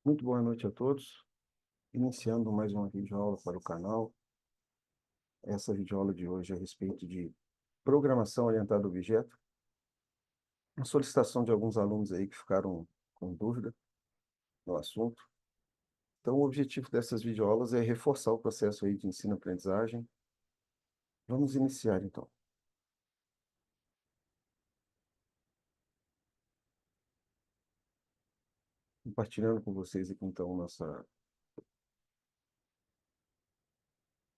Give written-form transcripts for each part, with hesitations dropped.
Muito boa noite a todos. Iniciando mais uma videoaula para o canal. Essa videoaula de hoje é a respeito de programação orientada a objeto. Uma solicitação de alguns alunos aí que ficaram com dúvida no assunto. Então, o objetivo dessas videoaulas é reforçar o processo aí de ensino-aprendizagem. Vamos iniciar, então. Compartilhando com vocês aqui, então,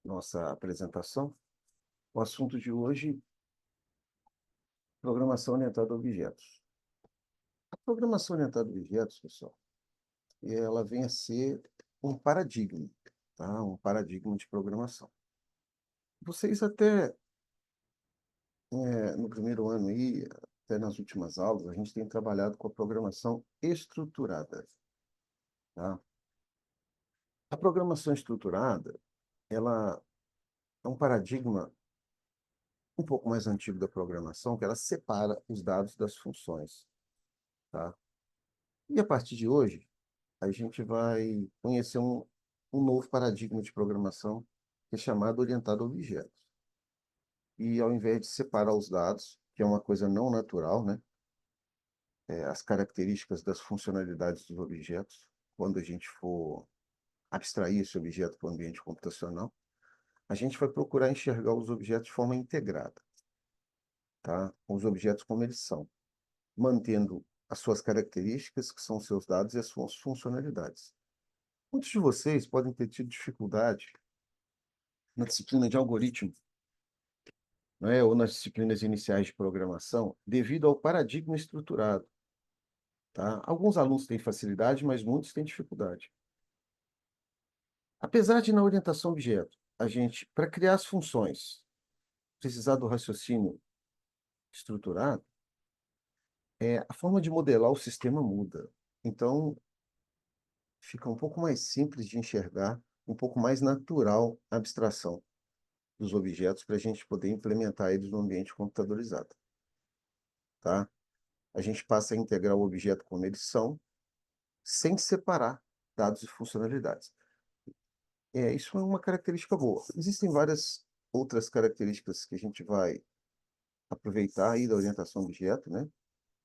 nossa apresentação. O assunto de hoje, programação orientada a objetos. A programação orientada a objetos, pessoal, ela vem a ser um paradigma, tá? Um paradigma de programação. Vocês até no primeiro ano aí, até nas últimas aulas, a gente tem trabalhado com a programação estruturada, tá? A programação estruturada, ela é um paradigma um pouco mais antigo da programação, que ela separa os dados das funções, tá? E a partir de hoje, a gente vai conhecer um novo paradigma de programação, que é chamado orientado a objetos. E ao invés de separar os dados, que é uma coisa não natural, né? As características das funcionalidades dos objetos, quando a gente for abstrair esse objeto para o ambiente computacional, a gente vai procurar enxergar os objetos de forma integrada, tá? Os objetos como eles são, mantendo as suas características, que são os seus dados e as suas funcionalidades. Muitos de vocês podem ter tido dificuldade na disciplina de algoritmo, né, ou nas disciplinas iniciais de programação, devido ao paradigma estruturado, tá? Alguns alunos têm facilidade, mas muitos têm dificuldade. Apesar de na orientação objeto, a gente, para criar as funções, precisar do raciocínio estruturado, a forma de modelar o sistema muda. Então, fica um pouco mais simples de enxergar, um pouco mais natural a abstração dos objetos para a gente poder implementar eles no ambiente computadorizado, tá? A gente passa a integrar o objeto como eles são, sem separar dados e funcionalidades. Isso é uma característica boa. Existem várias outras características que a gente vai aproveitar aí da orientação do objeto, né?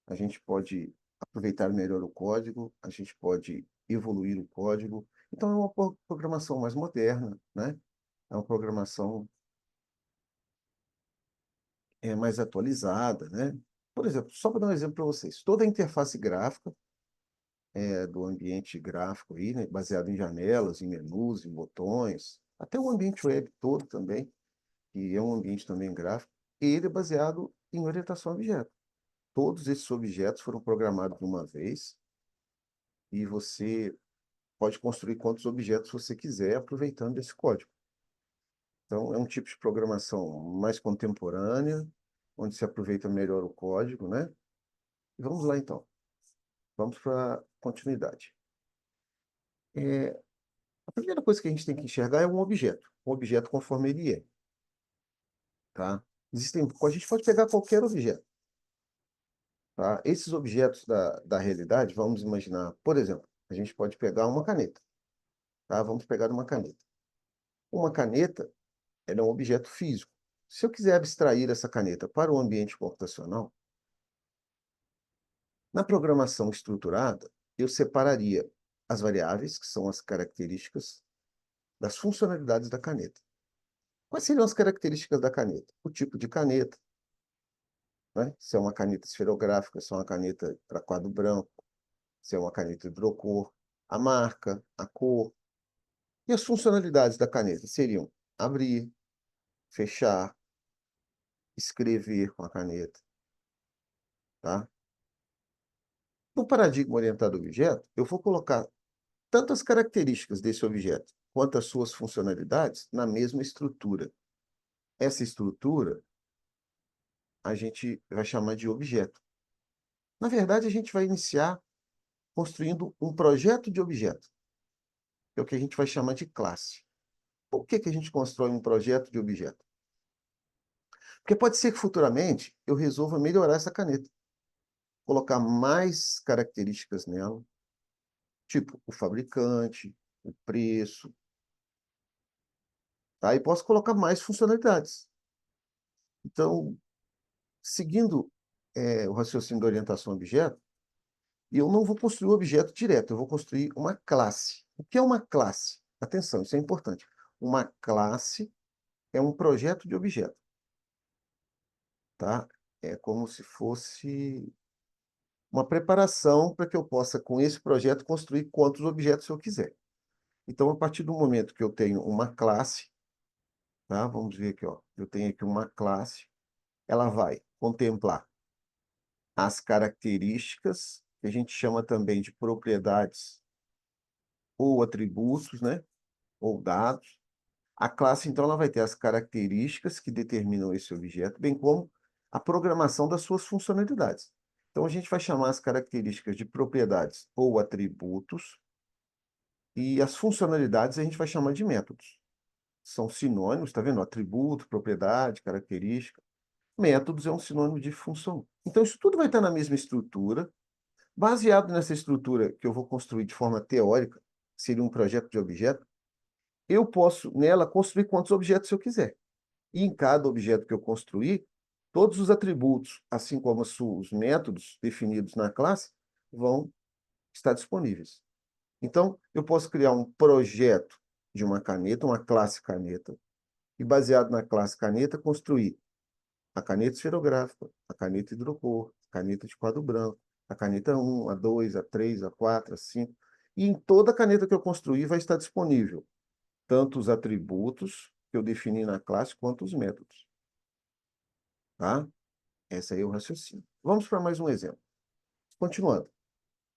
A gente pode aproveitar melhor o código, a gente pode evoluir o código. Então, é uma programação mais moderna, né? É uma programação mais atualizada, né? Por exemplo, só para dar um exemplo para vocês, toda a interface gráfica do ambiente gráfico aí, né, baseado em janelas, em menus, em botões, até o ambiente web todo também, que é um ambiente também gráfico, ele é baseado em orientação a objeto. Todos esses objetos foram programados de uma vez e você pode construir quantos objetos você quiser aproveitando esse código. Então, é um tipo de programação mais contemporânea, onde se aproveita melhor o código, né? E vamos lá, então. Vamos para a continuidade. A primeira coisa que a gente tem que enxergar é um objeto conforme ele é, tá? A gente pode pegar qualquer objeto, tá? Esses objetos da realidade, vamos imaginar, por exemplo, a gente pode pegar uma caneta, tá? Vamos pegar uma caneta. Uma caneta, ela é um objeto físico. Se eu quiser abstrair essa caneta para o ambiente computacional, na programação estruturada, eu separaria as variáveis, que são as características, das funcionalidades da caneta. Quais seriam as características da caneta? O tipo de caneta, né? Se é uma caneta esferográfica, se é uma caneta para quadro branco, se é uma caneta hidrocor, a marca, a cor. E as funcionalidades da caneta seriam abrir, fechar, escrever com a caneta, tá? No paradigma orientado a objeto, eu vou colocar tanto as características desse objeto quanto as suas funcionalidades na mesma estrutura. Essa estrutura a gente vai chamar de objeto. Na verdade, a gente vai iniciar construindo um projeto de objeto, que é o que a gente vai chamar de classe. Por que a gente constrói um projeto de objeto? Porque pode ser que futuramente eu resolva melhorar essa caneta, colocar mais características nela, tipo o fabricante, o preço, tá? E posso colocar mais funcionalidades. Então, seguindo o raciocínio da orientação a objeto, eu não vou construir o objeto direto, eu vou construir uma classe. O que é uma classe? Atenção, isso é importante. Uma classe é um projeto de objeto, tá? É como se fosse uma preparação para que eu possa, com esse projeto, construir quantos objetos eu quiser. Então, a partir do momento que eu tenho uma classe, tá? Vamos ver aqui, ó. Eu tenho aqui uma classe, ela vai contemplar as características, que a gente chama também de propriedades ou atributos, né? Ou dados. A classe, então, ela vai ter as características que determinam esse objeto, bem como a programação das suas funcionalidades. Então, a gente vai chamar as características de propriedades ou atributos, e as funcionalidades a gente vai chamar de métodos. São sinônimos, tá vendo? Atributo, propriedade, característica. Métodos é um sinônimo de função. Então, isso tudo vai estar na mesma estrutura. Baseado nessa estrutura que eu vou construir de forma teórica, seria um projeto de objeto, eu posso, nela, construir quantos objetos eu quiser. E em cada objeto que eu construir, todos os atributos, assim como os métodos definidos na classe, vão estar disponíveis. Então, eu posso criar um projeto de uma caneta, uma classe caneta, e baseado na classe caneta, construir a caneta esferográfica, a caneta hidrocor, a caneta de quadro branco, a caneta 1, a 2, a 3, a 4, a 5. E em toda caneta que eu construir vai estar disponível tanto os atributos que eu defini na classe, quanto os métodos. Tá? Esse aí é o raciocínio. Vamos para mais um exemplo. Continuando.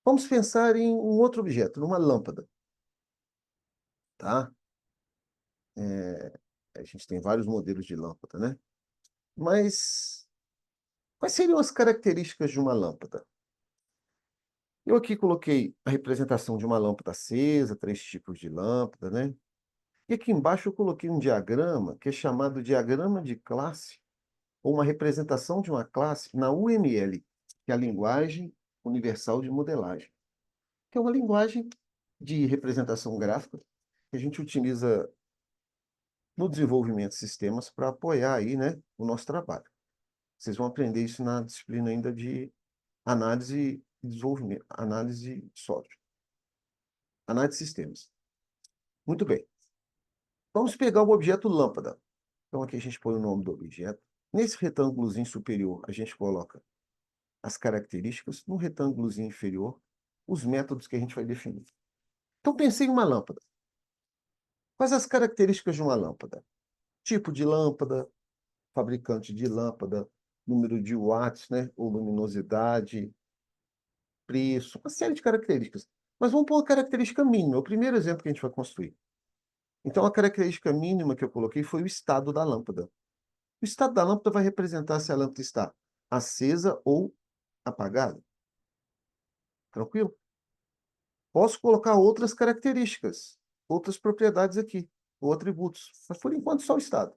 Vamos pensar em um outro objeto, numa lâmpada. Tá? A gente tem vários modelos de lâmpada, né? Mas quais seriam as características de uma lâmpada? Eu aqui coloquei a representação de uma lâmpada acesa, 3 tipos de lâmpada, né? E aqui embaixo eu coloquei um diagrama que é chamado diagrama de classe, ou uma representação de uma classe na UML, que é a linguagem universal de modelagem, que é uma linguagem de representação gráfica que a gente utiliza no desenvolvimento de sistemas para apoiar aí, né, o nosso trabalho. Vocês vão aprender isso na disciplina ainda de análise e desenvolvimento, análise de software, análise de sistemas. Muito bem. Vamos pegar o objeto lâmpada. Então aqui a gente põe o nome do objeto. Nesse retângulozinho superior, a gente coloca as características. No retângulozinho inferior, os métodos que a gente vai definir. Então pensei em uma lâmpada. Quais as características de uma lâmpada? Tipo de lâmpada, fabricante de lâmpada, número de watts, né? Ou luminosidade, preço, uma série de características. Mas vamos pôr a característica mínima, o primeiro exemplo que a gente vai construir. Então, a característica mínima que eu coloquei foi o estado da lâmpada. O estado da lâmpada vai representar se a lâmpada está acesa ou apagada. Tranquilo? Posso colocar outras características, outras propriedades aqui, ou atributos, mas por enquanto só o estado.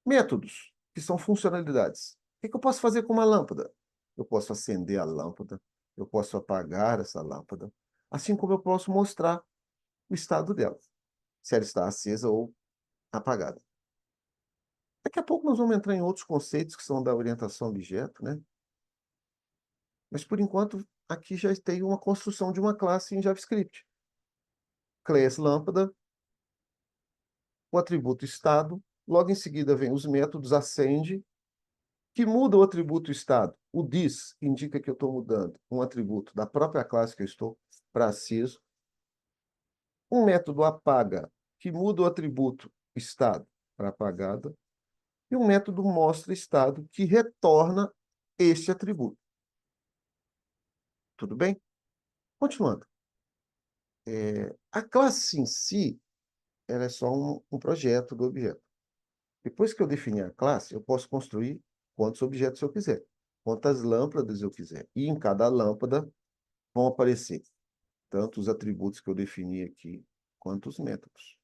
Métodos, que são funcionalidades. O que eu posso fazer com uma lâmpada? Eu posso acender a lâmpada, eu posso apagar essa lâmpada, assim como eu posso mostrar o estado dela, se ela está acesa ou apagada. Daqui a pouco nós vamos entrar em outros conceitos que são da orientação a objeto, né? Mas por enquanto, aqui já tem uma construção de uma classe em JavaScript. Class lâmpada, o atributo estado, logo em seguida vem os métodos acende, que muda o atributo estado. O this indica que eu estou mudando um atributo da própria classe que eu estou para aceso. Um método apaga, que muda o atributo estado para apagada. E um método mostra estado, que retorna este atributo. Tudo bem? Continuando. A classe em si, ela é só um projeto do objeto. Depois que eu definir a classe, eu posso construir quantos objetos eu quiser, quantas lâmpadas eu quiser. E em cada lâmpada vão aparecer tanto os atributos que eu defini aqui, quanto os métodos.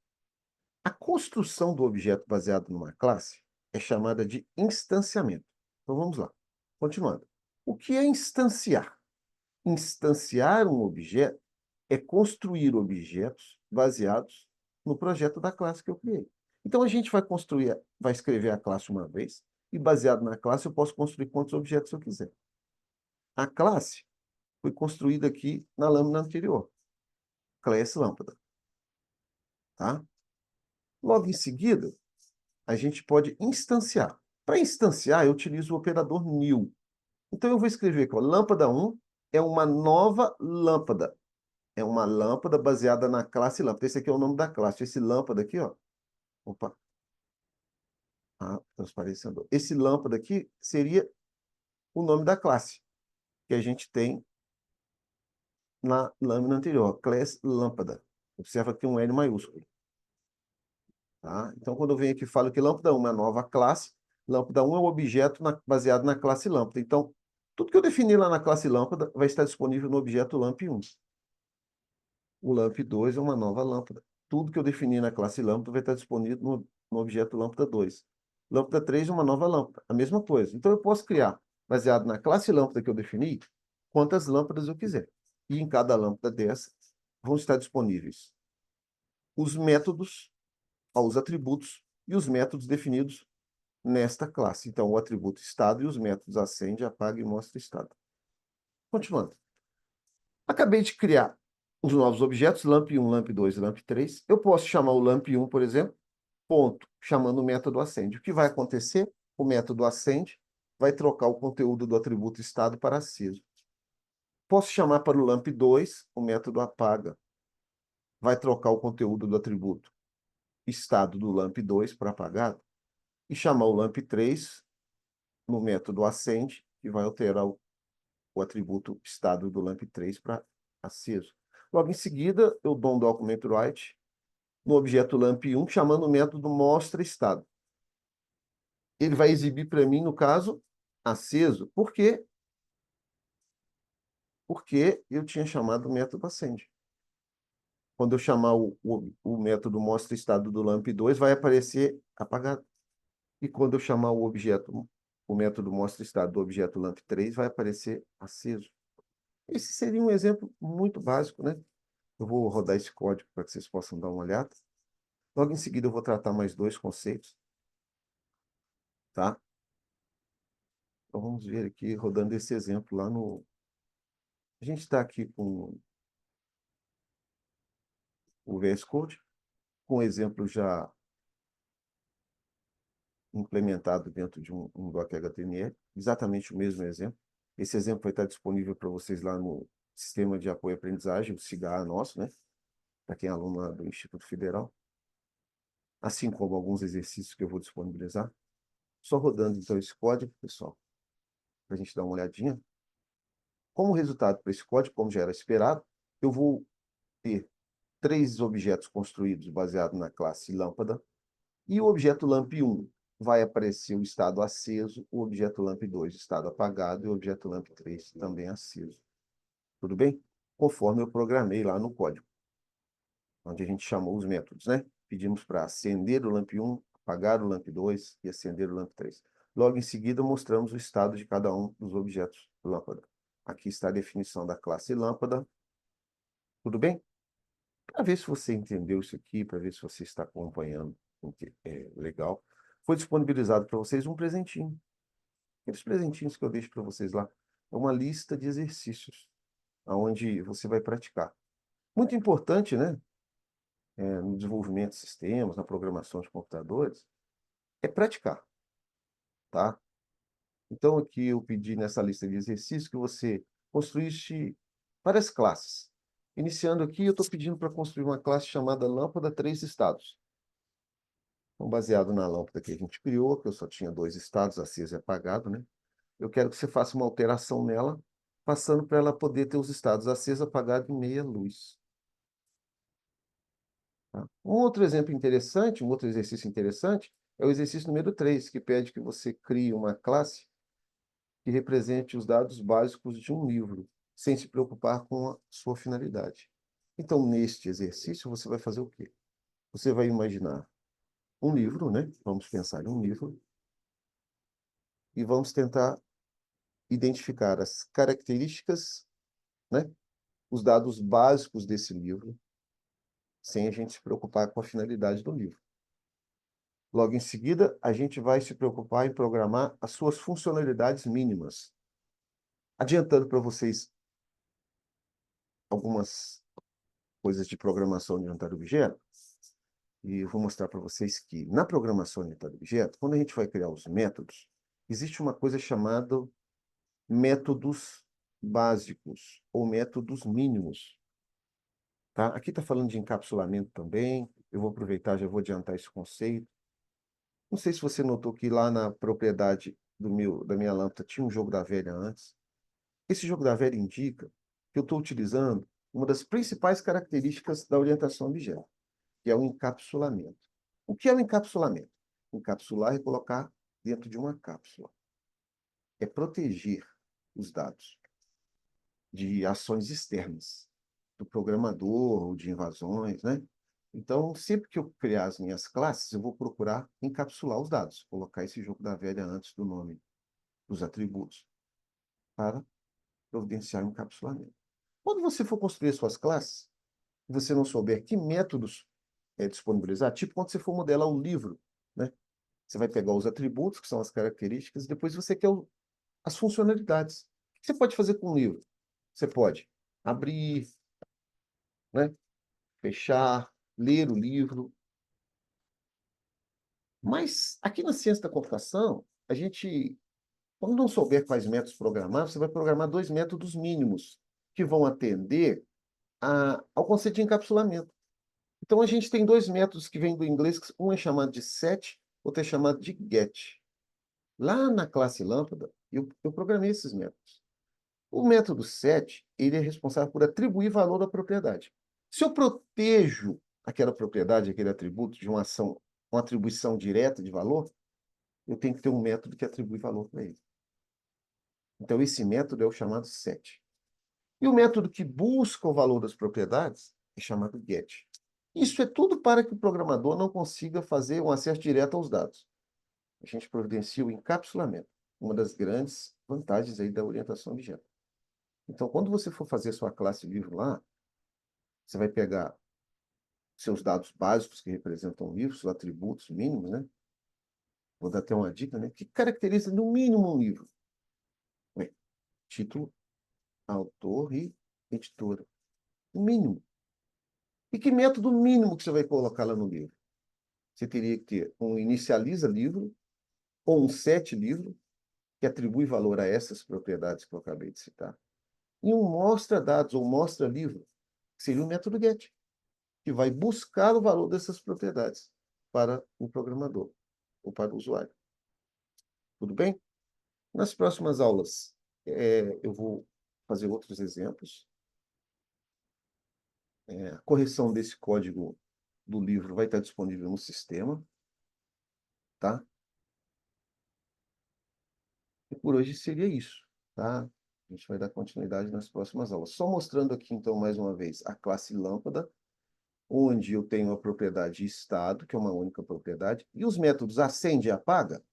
A construção do objeto baseado numa classe é chamada de instanciamento. Então vamos lá. Continuando. O que é instanciar? Instanciar um objeto é construir objetos baseados no projeto da classe que eu criei. Então, a gente vai escrever a classe uma vez, e baseado na classe, eu posso construir quantos objetos eu quiser. A classe foi construída aqui na lâmina anterior, class lâmpada. Tá? Logo em seguida, a gente pode instanciar. Para instanciar, eu utilizo o operador new. Então, eu vou escrever aqui, ó, lâmpada 1 é uma nova lâmpada. É uma lâmpada baseada na classe lâmpada. Esse aqui é o nome da classe. Esse lâmpada aqui, ó. Opa. Transparência andou. Esse lâmpada aqui seria o nome da classe que a gente tem na lâmina anterior, class lâmpada. Observa que tem um L maiúsculo. Tá? Então, quando eu venho aqui e falo que lâmpada 1 é uma nova classe, lâmpada 1 é um objeto baseado na classe lâmpada. Então, tudo que eu definir lá na classe lâmpada vai estar disponível no objeto lamp 1. O lamp 2 é uma nova lâmpada. Tudo que eu definir na classe lâmpada vai estar disponível no objeto lâmpada 2. Lâmpada 3 é uma nova lâmpada. A mesma coisa. Então, eu posso criar, baseado na classe lâmpada que eu defini, quantas lâmpadas eu quiser. E em cada lâmpada dessa vão estar disponíveis os métodos, os atributos e os métodos definidos nesta classe. Então, o atributo estado e os métodos acende, apaga e mostra estado. Continuando. Acabei de criar os novos objetos, lamp 1, lamp 2 e lamp 3. Eu posso chamar o lamp 1, por exemplo, ponto, chamando o método acende. O que vai acontecer? O método acende vai trocar o conteúdo do atributo estado para aceso. Posso chamar para o lamp 2, o método apaga. Vai trocar o conteúdo do atributo estado do lamp 2 para apagado. E chamar o lamp 3 no método acende, que vai alterar o atributo estado do lamp 3 para aceso. Logo em seguida, eu dou um document write no objeto lamp 1, chamando o método mostra estado. Ele vai exibir para mim, no caso, aceso. Por quê? Porque eu tinha chamado o método acende. Quando eu chamar o método mostra estado do lamp 2, vai aparecer apagado. E quando eu chamar o método mostra estado do objeto lamp 3, vai aparecer aceso. Esse seria um exemplo muito básico, né? Eu vou rodar esse código para que vocês possam dar uma olhada. Logo em seguida, eu vou tratar mais dois conceitos, tá? Então, vamos ver aqui, rodando esse exemplo lá no... A gente está aqui com o VS Code, com o exemplo já implementado dentro de um Docker HTML, exatamente o mesmo exemplo. Esse exemplo vai estar disponível para vocês lá no Sistema de Apoio à Aprendizagem, o SIGA nosso, né? Para quem é aluno lá do Instituto Federal. Assim como alguns exercícios que eu vou disponibilizar. Só rodando, então, esse código, pessoal, para a gente dar uma olhadinha. Como resultado para esse código, como já era esperado, eu vou ter 3 objetos construídos baseados na classe lâmpada, e o objeto lamp 1 vai aparecer o estado aceso, o objeto lamp 2 estado apagado, e o objeto lamp 3 também aceso. Tudo bem? Conforme eu programei lá no código, onde a gente chamou os métodos, né? Pedimos para acender o lamp 1, apagar o lamp 2 e acender o lamp 3. Logo em seguida, mostramos o estado de cada um dos objetos lâmpada. Aqui está a definição da classe lâmpada. Tudo bem? Para ver se você entendeu isso aqui, para ver se você está acompanhando, legal. Foi disponibilizado para vocês um presentinho. Aqueles presentinhos que eu deixo para vocês lá. É uma lista de exercícios, onde você vai praticar. Muito importante, né? No desenvolvimento de sistemas, na programação de computadores, é praticar, tá? Então, aqui eu pedi nessa lista de exercícios que você construísse várias classes. Iniciando aqui, eu estou pedindo para construir uma classe chamada Lâmpada 3 Estados. Então, baseado na lâmpada que a gente criou, que eu só tinha 2 estados, aceso e apagado, né? Eu quero que você faça uma alteração nela, passando para ela poder ter os estados aceso, apagado e meia luz. Tá? Um outro exemplo interessante, um outro exercício interessante, é o exercício número 3, que pede que você crie uma classe que represente os dados básicos de um livro, sem se preocupar com a sua finalidade. Então, neste exercício, você vai fazer o quê? Você vai imaginar um livro, né? Vamos pensar em um livro, e vamos tentar identificar as características, né, os dados básicos desse livro, sem a gente se preocupar com a finalidade do livro. Logo em seguida, a gente vai se preocupar em programar as suas funcionalidades mínimas. Adiantando para vocês algumas coisas de programação orientada a objeto, e eu vou mostrar para vocês que na programação orientada a objeto, quando a gente vai criar os métodos, existe uma coisa chamada métodos básicos ou métodos mínimos. Tá? Aqui está falando de encapsulamento também. Eu vou aproveitar, já vou adiantar esse conceito. Não sei se você notou que lá na propriedade da minha lâmpada tinha um jogo da velha antes. Esse jogo da velha indica que eu estou utilizando uma das principais características da orientação a objeto, que é o encapsulamento. O que é o encapsulamento? Encapsular e colocar dentro de uma cápsula. É proteger os dados de ações externas, do programador ou de invasões, né? Então, sempre que eu criar as minhas classes, eu vou procurar encapsular os dados, colocar esse jogo da velha antes do nome dos atributos, para providenciar o encapsulamento. Quando você for construir suas classes, e você não souber que métodos disponibilizar, tipo quando você for modelar um livro, né? Você vai pegar os atributos, que são as características, e depois você quer as funcionalidades. O que você pode fazer com um livro? Você pode abrir, né? Fechar, ler o livro. Mas aqui na ciência da computação, a gente, quando não souber quais métodos programar, você vai programar dois métodos mínimos que vão atender ao conceito de encapsulamento. Então, a gente tem dois métodos que vêm do inglês, um é chamado de set, outro é chamado de get. Lá na classe lâmpada, eu programei esses métodos. O método set, ele é responsável por atribuir valor à propriedade. Se eu protejo aquela propriedade, aquele atributo de uma ação, uma atribuição direta de valor, eu tenho que ter um método que atribui valor para ele. Então, esse método é o chamado set. E o método que busca o valor das propriedades é chamado get. Isso é tudo para que o programador não consiga fazer um acesso direto aos dados. A gente providencia o encapsulamento, uma das grandes vantagens aí da orientação a objeto. Então, quando você for fazer sua classe livro lá, você vai pegar seus dados básicos que representam o livro, seus atributos mínimos, né? Vou dar até uma dica, né? Que caracteriza no mínimo um livro? Bem, título, autor e editora. O mínimo. E que método mínimo que você vai colocar lá no livro? Você teria que ter um inicializa livro ou um set livro que atribui valor a essas propriedades que eu acabei de citar. E um mostra dados ou mostra livro, que seria o método get, que vai buscar o valor dessas propriedades para o programador ou para o usuário. Tudo bem? Nas próximas aulas, eu vou fazer outros exemplos. A correção desse código do livro vai estar disponível no sistema, tá? E por hoje seria isso, tá? A gente vai dar continuidade nas próximas aulas. Só mostrando aqui, então, mais uma vez, a classe lâmpada, onde eu tenho a propriedade estado, que é uma única propriedade, e os métodos acende e apaga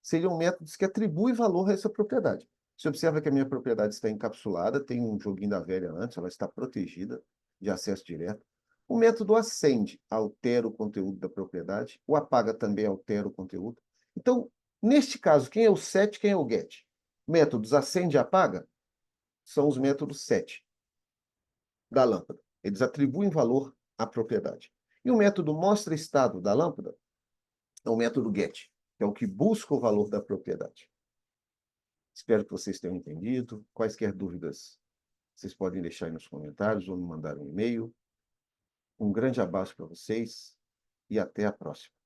seriam métodos que atribuem valor a essa propriedade. Você observa que a minha propriedade está encapsulada, tem um joguinho da velha antes, ela está protegida de acesso direto. O método acende altera o conteúdo da propriedade, o apaga também altera o conteúdo. Então, neste caso, quem é o set, quem é o get? Métodos acende e apaga são os métodos set da lâmpada. Eles atribuem valor à propriedade. E o método mostra estado da lâmpada é o método get, que é o que busca o valor da propriedade. Espero que vocês tenham entendido. Quaisquer dúvidas, vocês podem deixar aí nos comentários ou me mandar um e-mail. Um grande abraço para vocês e até a próxima.